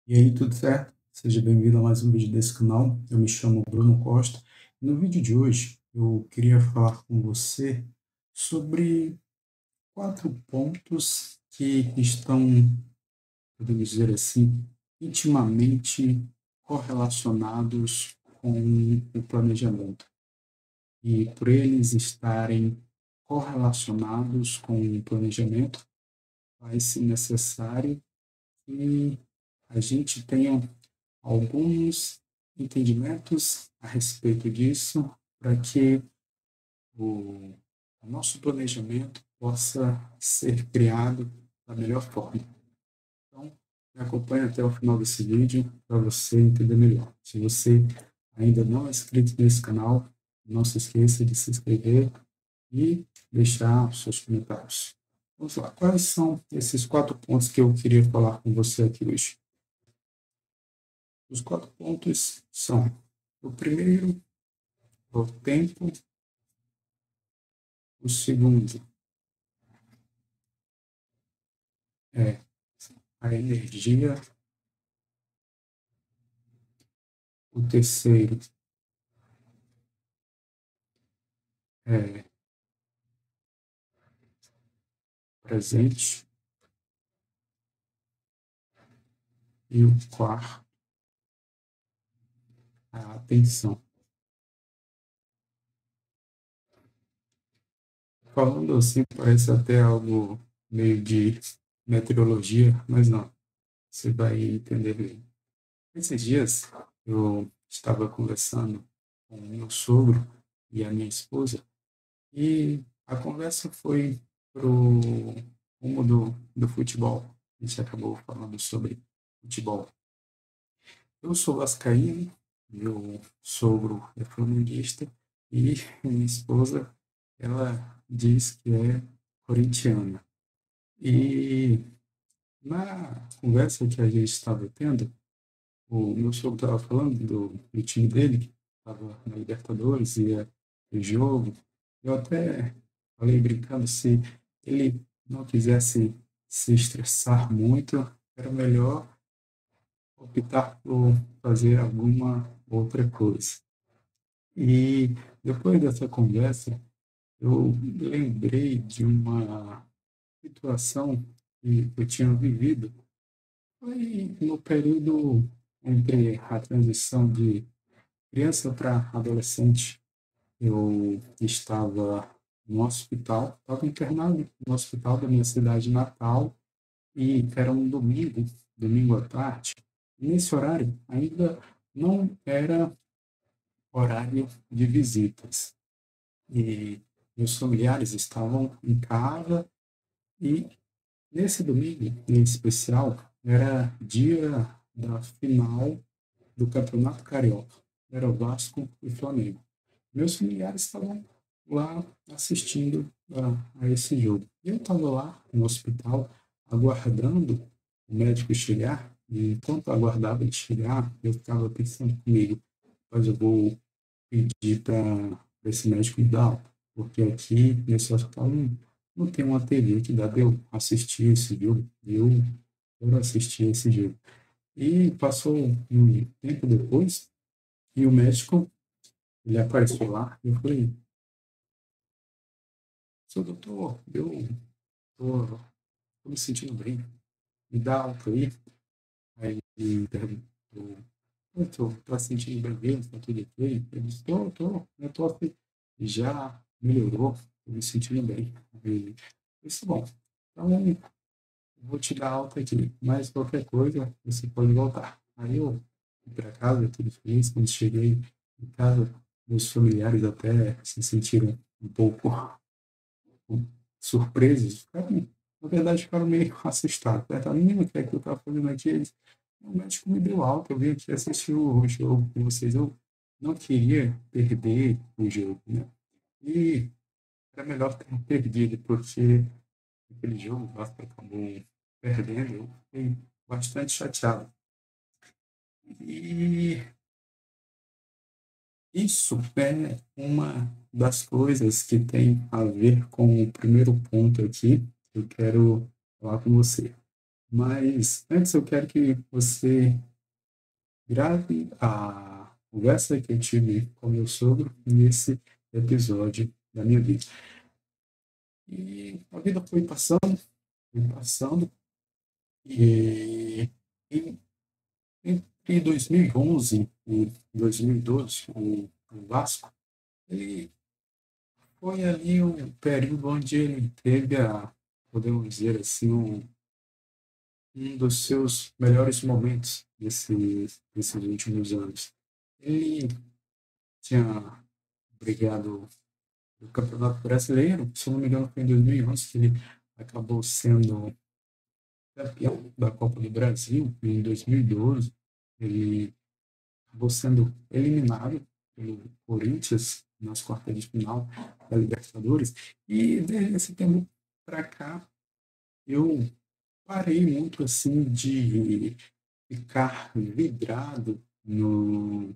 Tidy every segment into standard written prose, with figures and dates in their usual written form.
E aí, tudo certo? Seja bem-vindo a mais um vídeo desse canal. Eu me chamo Bruno Costa. E no vídeo de hoje, eu queria falar com você sobre 4 pontos que estão, podemos dizer assim, intimamente correlacionados com o planejamento. E por eles estarem correlacionados com o planejamento, vai ser necessário que a gente tenha alguns entendimentos a respeito disso para que o, o nosso planejamento possa ser criado da melhor forma. Então, me acompanhe até o final desse vídeo para você entender melhor. Se você ainda não é inscrito nesse canal, não se esqueça de se inscrever e deixar os seus comentários. Vamos lá, quais são esses 4 pontos que eu queria falar com você aqui hoje? Os 4 pontos são: o primeiro, o tempo; o segundo é a energia; o terceiro é presente; e o quarto, a atenção. Falando assim, parece até algo meio de meteorologia, mas não, você vai entender bem. Esses dias eu estava conversando com o meu sogro e a minha esposa, e a conversa foi pro rumo do futebol. A gente acabou falando sobre futebol. Eu sou vascaíno, meu sogro é flamenguista e minha esposa, ela diz que é corintiana. E na conversa que a gente estava tendo, o meu sogro estava falando do time dele, que estava na Libertadores, ia o jogo. Eu até falei brincando, se ele não quisesse se estressar muito, era melhor optar por fazer alguma outra coisa. E depois dessa conversa, eu lembrei de uma situação que eu tinha vivido. Foi no período entre a transição de criança para adolescente. Eu estava no hospital, estava internado no hospital da minha cidade natal, e era um domingo, domingo à tarde. Nesse horário, ainda não era horário de visitas. E meus familiares estavam em casa, e nesse domingo, em especial, era dia da final do Campeonato Carioca. Era o Vasco e Flamengo. Meus familiares estavam lá assistindo a esse jogo. E eu estava lá no hospital, aguardando o médico chegar, e enquanto eu aguardava ele chegar, eu ficava pensando comigo: mas eu vou pedir para esse médico me dar alta, porque aqui nesse hospital não tem uma TV que dá para eu assistir esse jogo, e eu quero assistir esse jogo. E passou um tempo depois, e o médico, ele apareceu lá, e eu falei: seu doutor, eu tô, tô me sentindo bem, me dá alta aí. Aí ele me perguntou: eu tô sentindo bem mesmo, tá tudo ok? Eu disse: eu tô assim, já melhorou, tô me sentindo bem. Aí ele disse: bom, então eu vou te dar alta aqui, mas qualquer coisa você pode voltar. Aí eu fui para casa, tudo feliz. Quando cheguei em casa, meus familiares até se sentiram um pouco surpresos, ficaram, na verdade, ficaram meio assustados. Perguntaram: menino, o que é que eu estava fazendo aqui? Eles: o médico me deu alta, eu vim aqui assistir o jogo com vocês. Eu não queria perder o jogo, né? E era melhor ter perdido, porque aquele jogo o Vasco acabou perdendo. Eu fiquei bastante chateado. E isso é uma das coisas que tem a ver com o primeiro ponto aqui que eu quero falar com você. Mas antes eu quero que você grave a conversa que eu tive com meu sogro nesse episódio da minha vida. E a vida foi passando, e em- entre 2011 e 2012, o Vasco, ele foi ali um período onde ele teve podemos dizer assim, um dos seus melhores momentos nesses últimos anos. Ele tinha brigado no Campeonato Brasileiro, se eu não me engano foi em 2011 que ele acabou sendo campeão da Copa do Brasil. Em 2012 ele acabou sendo eliminado pelo Corinthians nas quartas de final da Libertadores. E desde esse tempo para cá eu parei muito assim de ficar vidrado no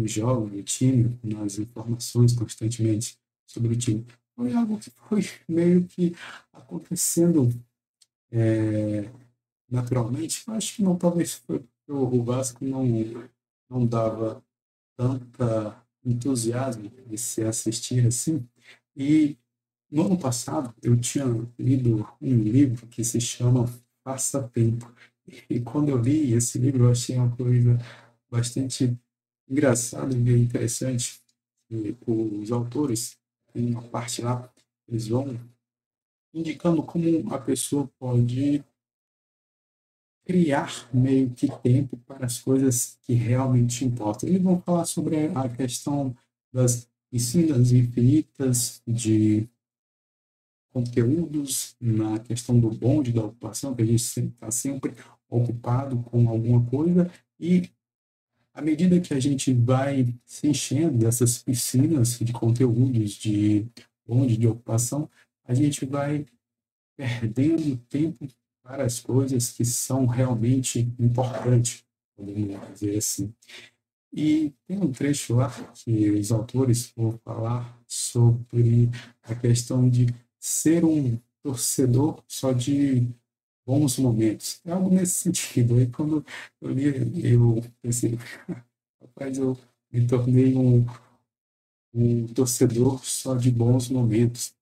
jogo, no time, nas informações constantemente sobre o time. Foi algo que foi meio que acontecendo naturalmente. Eu acho que não, talvez foi porque o Vasco não dava tanta entusiasmo de se assistir assim. E no ano passado eu tinha lido um livro que se chama Passatempo. E quando eu li esse livro, eu achei uma coisa bastante engraçada e interessante. E os autores, tem uma parte lá, eles vão indicando como a pessoa pode criar meio que tempo para as coisas que realmente importam. Eles vão falar sobre a questão das piscinas infinitas de conteúdos, na questão do bonde da ocupação, que a gente está sempre ocupado com alguma coisa, e à medida que a gente vai se enchendo dessas piscinas de conteúdos, de bonde de ocupação, a gente vai perdendo tempo para as coisas que são realmente importantes, podemos dizer assim. E tem um trecho lá que os autores vão falar sobre a questão de ser um torcedor só de bons momentos. É algo nesse sentido. Aí quando eu li, eu pensei, rapaz, eu me tornei um torcedor só de bons momentos.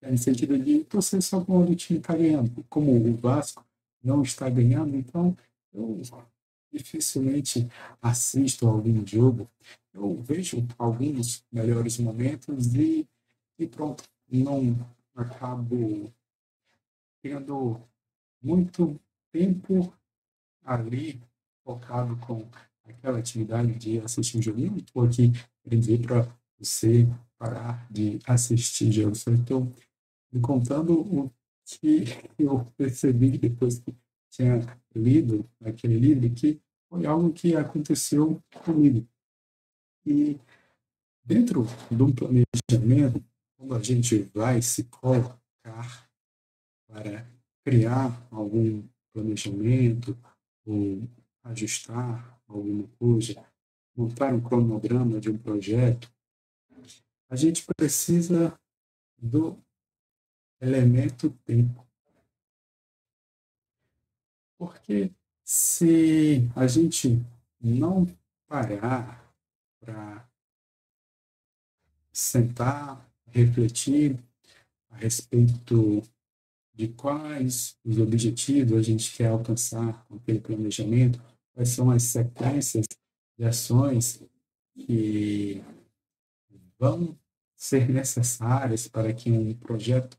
É no sentido de torcer só quando o time está ganhando. Como o Vasco não está ganhando, então eu dificilmente assisto a algum jogo. Eu vejo alguns melhores momentos e pronto. Não acabo tendo muito tempo ali focado com aquela atividade de assistir um joguinho. Não estou aqui querendo dizer para você parar de assistir jogos. Eu estou me contando o que eu percebi depois que tinha lido aquele livro, que foi algo que aconteceu comigo. E dentro de um planejamento, quando a gente vai se colocar para criar algum planejamento ou ajustar alguma coisa, montar um cronograma de um projeto, a gente precisa do elemento tempo. Porque se a gente não parar para sentar, refletir a respeito de quais os objetivos a gente quer alcançar com aquele planejamento, quais são as sequências de ações que vão ser necessárias para que um projeto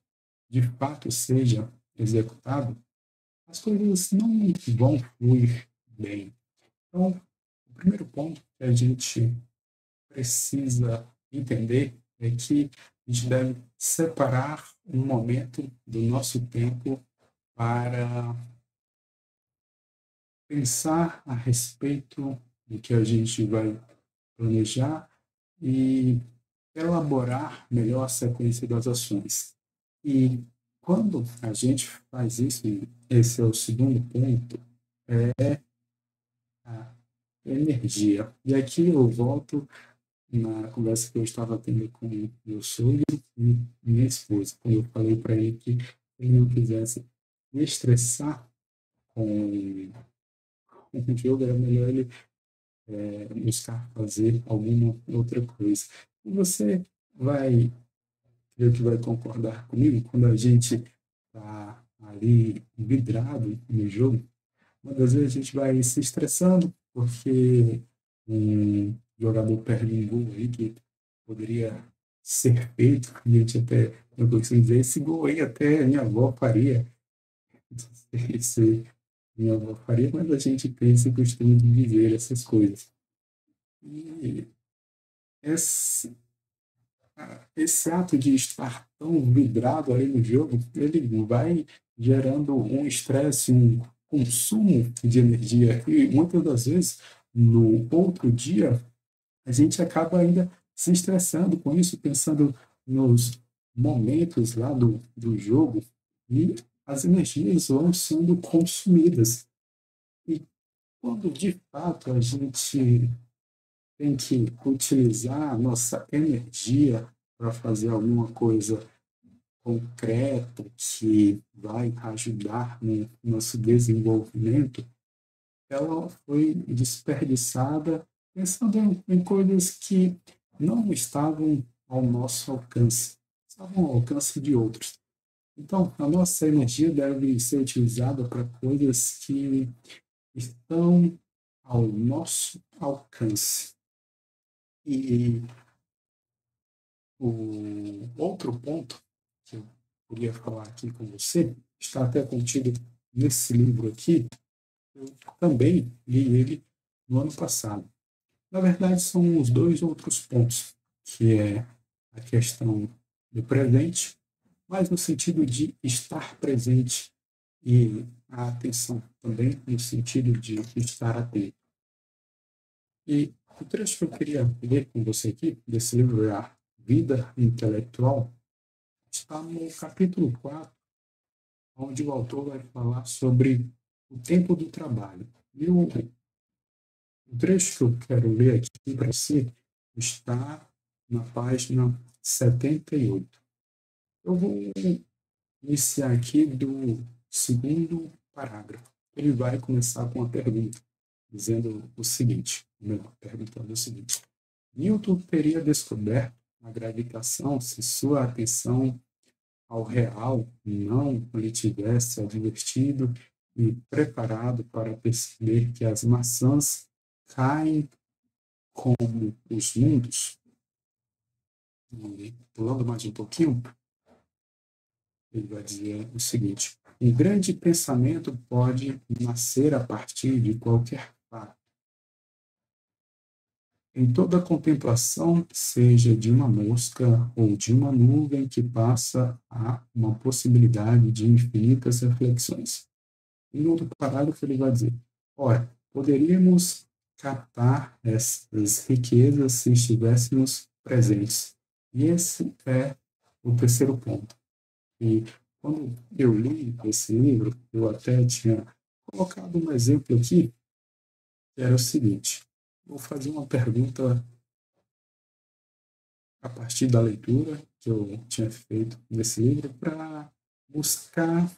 de fato seja executado, as coisas não vão fluir bem. Então, o primeiro ponto que a gente precisa entender é que a gente deve separar um momento do nosso tempo para pensar a respeito do que a gente vai planejar e elaborar melhor a sequência das ações. E quando a gente faz isso, e esse é o segundo ponto, a energia. E aqui eu volto na conversa que eu estava tendo com meu sogro e minha esposa, quando eu falei para ele que ele não quisesse me estressar com um jogo, era melhor ele buscar fazer alguma outra coisa. E você vai, creio que vai concordar comigo, quando a gente está ali vidrado no jogo, muitas vezes a gente vai se estressando porque um jogador perde um gol aí que poderia ser feito, a gente até, não consigo dizer, esse gol aí até minha avó faria, não sei se minha avó faria, mas a gente tem esse costume de dizer essas coisas. E esse, esse ato de estar tão vidrado aí no jogo, ele vai gerando um estresse, um consumo de energia. E muitas das vezes, no outro dia, a gente acaba ainda se estressando com isso, pensando nos momentos lá do jogo, e as energias vão sendo consumidas. E quando de fato a gente tem que utilizar a nossa energia para fazer alguma coisa concreta que vai ajudar no nosso desenvolvimento, ela foi desperdiçada pensando em coisas que não estavam ao nosso alcance, estavam ao alcance de outros. Então, a nossa energia deve ser utilizada para coisas que estão ao nosso alcance. E o outro ponto que eu queria falar aqui com você está até contido nesse livro aqui. Eu também li ele no ano passado. Na verdade, são os dois outros pontos, que é a questão do presente, mas no sentido de estar presente, e a atenção também no sentido de estar atento. E o trecho que eu queria ler com você aqui, desse livro é A Vida Intelectual, está no capítulo 4, onde o autor vai falar sobre o tempo do trabalho. E o trecho que eu quero ler aqui para você está na página 78. Eu vou iniciar aqui do segundo parágrafo. Ele vai começar com uma pergunta, dizendo o seguinte, perguntando o seguinte: Newton teria descoberto a gravitação se sua atenção ao real não lhe tivesse advertido e preparado para perceber que as maçãs caem como os mundos? E, pulando mais um pouquinho, ele vai dizer o seguinte: um grande pensamento pode nascer a partir de qualquer fato. Em toda contemplação, seja de uma mosca ou de uma nuvem que passa, há uma possibilidade de infinitas reflexões. Em outro parágrafo, ele vai dizer: ora, poderíamos captar essas riquezas se estivéssemos presentes. E esse é o terceiro ponto. E quando eu li esse livro, eu até tinha colocado um exemplo aqui, que era o seguinte: vou fazer uma pergunta a partir da leitura que eu tinha feito nesse livro para buscar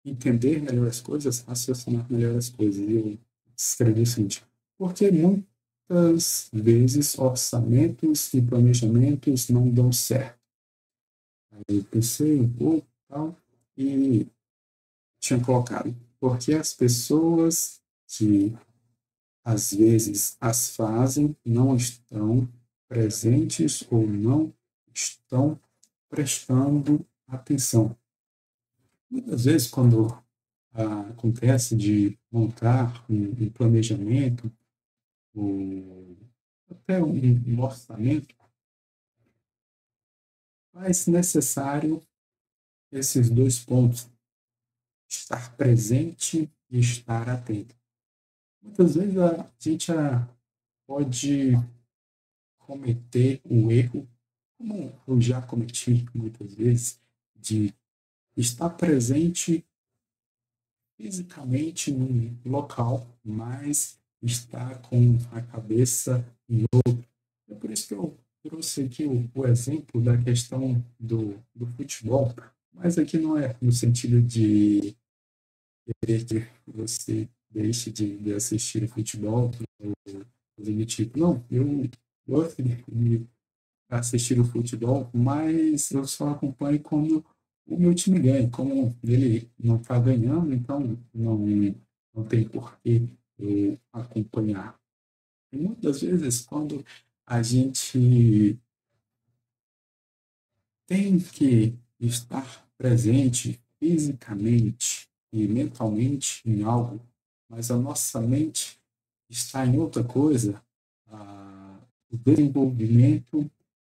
entender melhor as coisas, raciocinar melhor as coisas. E eu escrevi o seguinte: porque muitas vezes orçamentos e planejamentos não dão certo. Aí eu pensei um pouco e tal, e tinha colocado: porque as pessoas que às vezes as fazem não estão presentes ou não estão prestando atenção. Muitas vezes, quando acontece de montar um planejamento, ou até um orçamento, faz necessário esses dois pontos: estar presente e estar atento. Muitas vezes a gente pode cometer um erro, como eu já cometi muitas vezes, de estar presente fisicamente num local, mas estar com a cabeça em outro. É por isso que eu trouxe aqui o exemplo da questão do futebol, mas aqui não é no sentido de querer que você deixe de assistir futebol, ou coisa do tipo. Não, eu gosto de assistir o futebol, mas eu só acompanho quando o meu time ganha. Como ele não está ganhando, então não tem por que eu acompanhar. E muitas vezes, quando a gente tem que estar presente fisicamente e mentalmente em algo, mas a nossa mente está em outra coisa, o desenvolvimento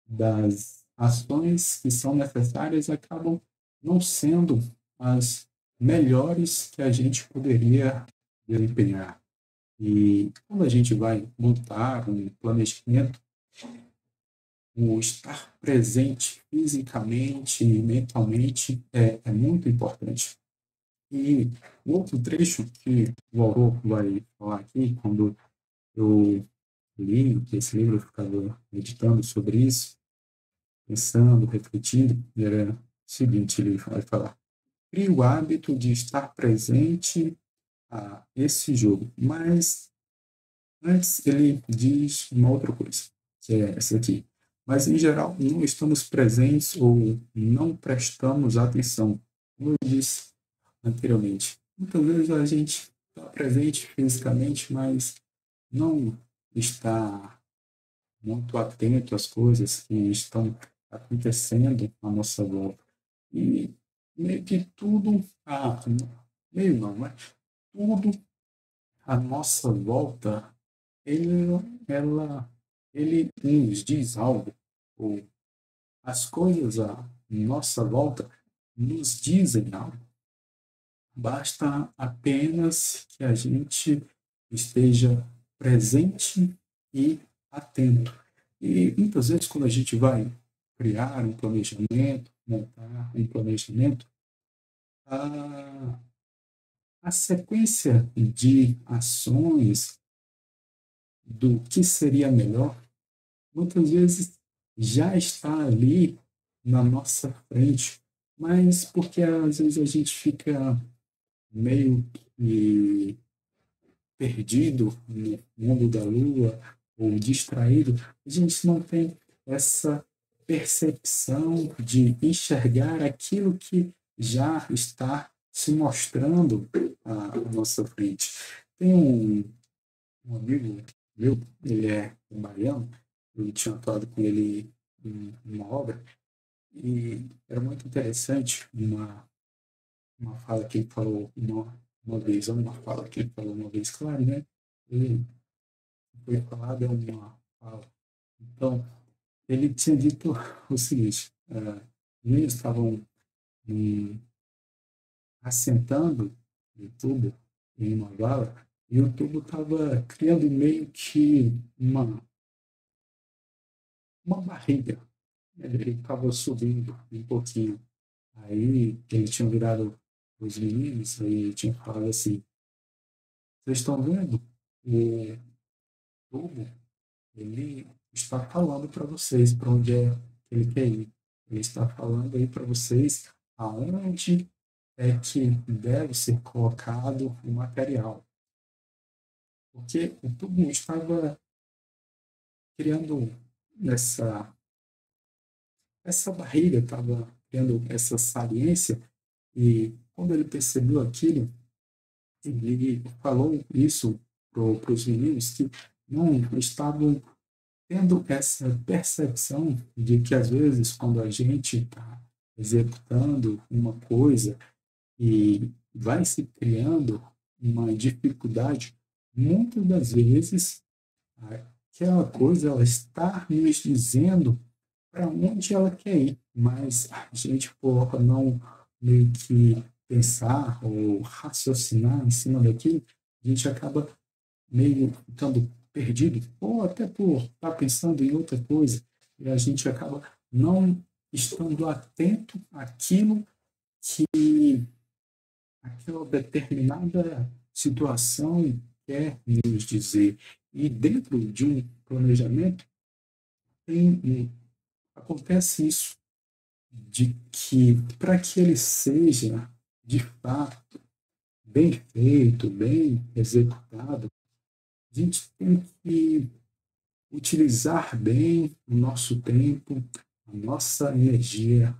das ações que são necessárias acabam não sendo as melhores que a gente poderia desempenhar. E quando a gente vai montar um planejamento, o estar presente fisicamente e mentalmente é muito importante. E o outro trecho que o autor vai falar aqui, quando eu li esse livro, eu ficava meditando sobre isso, pensando, refletindo, era o seguinte, ele vai falar: crie o hábito de estar presente a esse jogo. Mas antes ele diz uma outra coisa, que é essa aqui. Mas, em geral, não estamos presentes ou não prestamos atenção. Como eu disse anteriormente, muitas vezes a gente está presente fisicamente, mas não está muito atento às coisas que estão acontecendo à nossa volta. E meio que tudo, meio não, mas tudo à nossa volta, ele, ela, ele nos diz algo, ou as coisas à nossa volta nos dizem algo. Basta apenas que a gente esteja presente e atento. E muitas vezes, quando a gente vai criar um planejamento, montar um planejamento, a, a sequência de ações do que seria melhor, muitas vezes já está ali na nossa frente, mas porque às vezes a gente fica meio que perdido no mundo da lua ou distraído, a gente não tem essa percepção de enxergar aquilo que já está se mostrando à nossa frente. Tem um amigo meu, ele é baiano, eu tinha atuado com ele em uma obra, e era muito interessante uma fala que ele falou uma vez, ou uma fala que ele falou uma vez, claro, né? Ele foi falado é uma fala. Então, ele tinha dito o seguinte: eles estavam assentando no tubo em uma vala, e o tubo estava criando meio que uma barriga. Ele estava subindo um pouquinho. Aí eles tinham virado os meninos e tinham falado assim: vocês estão vendo? O tubo, ele está falando para vocês para onde é que ele quer ir. Ele está falando aí para vocês aonde é que deve ser colocado o material. Porque o tubo estava criando essa barriga, estava criando essa saliência, e quando ele percebeu aquilo, ele falou isso para os meninos que não estavam tendo essa percepção de que, às vezes, quando a gente está executando uma coisa e vai se criando uma dificuldade, muitas das vezes aquela coisa ela está nos dizendo para onde ela quer ir, mas a gente, por não meio que pensar ou raciocinar em cima daquilo, a gente acaba meio ficando perdido, ou até por estar pensando em outra coisa, e a gente acaba não estando atento àquilo que aquela determinada situação quer nos dizer. E dentro de um planejamento, acontece isso, de que para que ele seja, de fato, bem feito, bem executado, a gente tem que utilizar bem o nosso tempo, a nossa energia,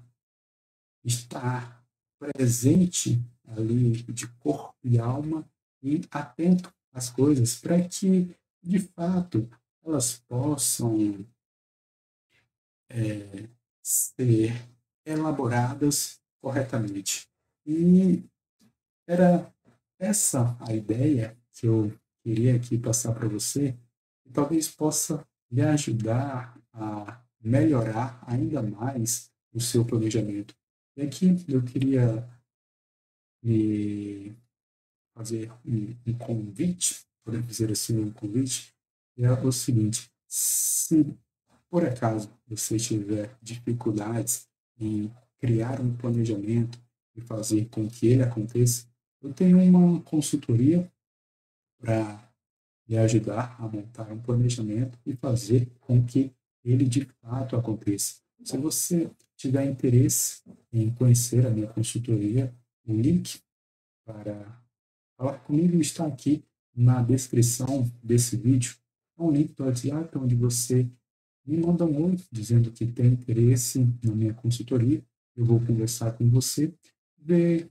estar presente ali de corpo e alma e atento às coisas para que, de fato, elas possam ser elaboradas corretamente. E era essa a ideia que eu queria aqui passar para você, e talvez possa lhe ajudar a melhorar ainda mais o seu planejamento. E aqui eu queria lhe fazer um convite, podemos dizer assim, um convite, e é o seguinte: se por acaso você tiver dificuldades em criar um planejamento e fazer com que ele aconteça, eu tenho uma consultoria para lhe ajudar a montar um planejamento e fazer com que ele de fato aconteça. Se você tiver interesse em conhecer a minha consultoria, o link para falar comigo está aqui na descrição desse vídeo. É um link do WhatsApp onde você me manda um oi dizendo que tem interesse na minha consultoria. Eu vou conversar com você, ver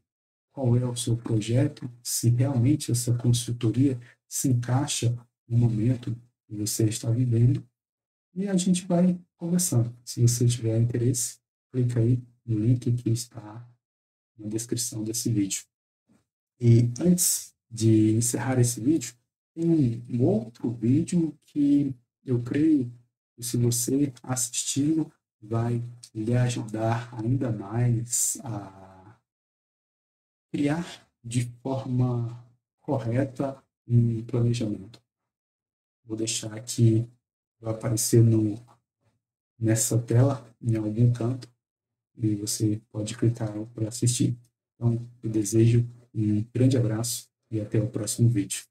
qual é o seu projeto, se realmente essa consultoria se encaixa no momento que você está vivendo, e a gente vai conversando. Se você tiver interesse, clica aí no link que está na descrição desse vídeo. E antes de encerrar esse vídeo, tem um outro vídeo que eu creio que, se você assisti-lo, vai lhe ajudar ainda mais a criar de forma correta um planejamento. Vou deixar aqui, vai aparecer nessa tela, em algum canto, e você pode clicar para assistir. Então, eu desejo um grande abraço e até o próximo vídeo.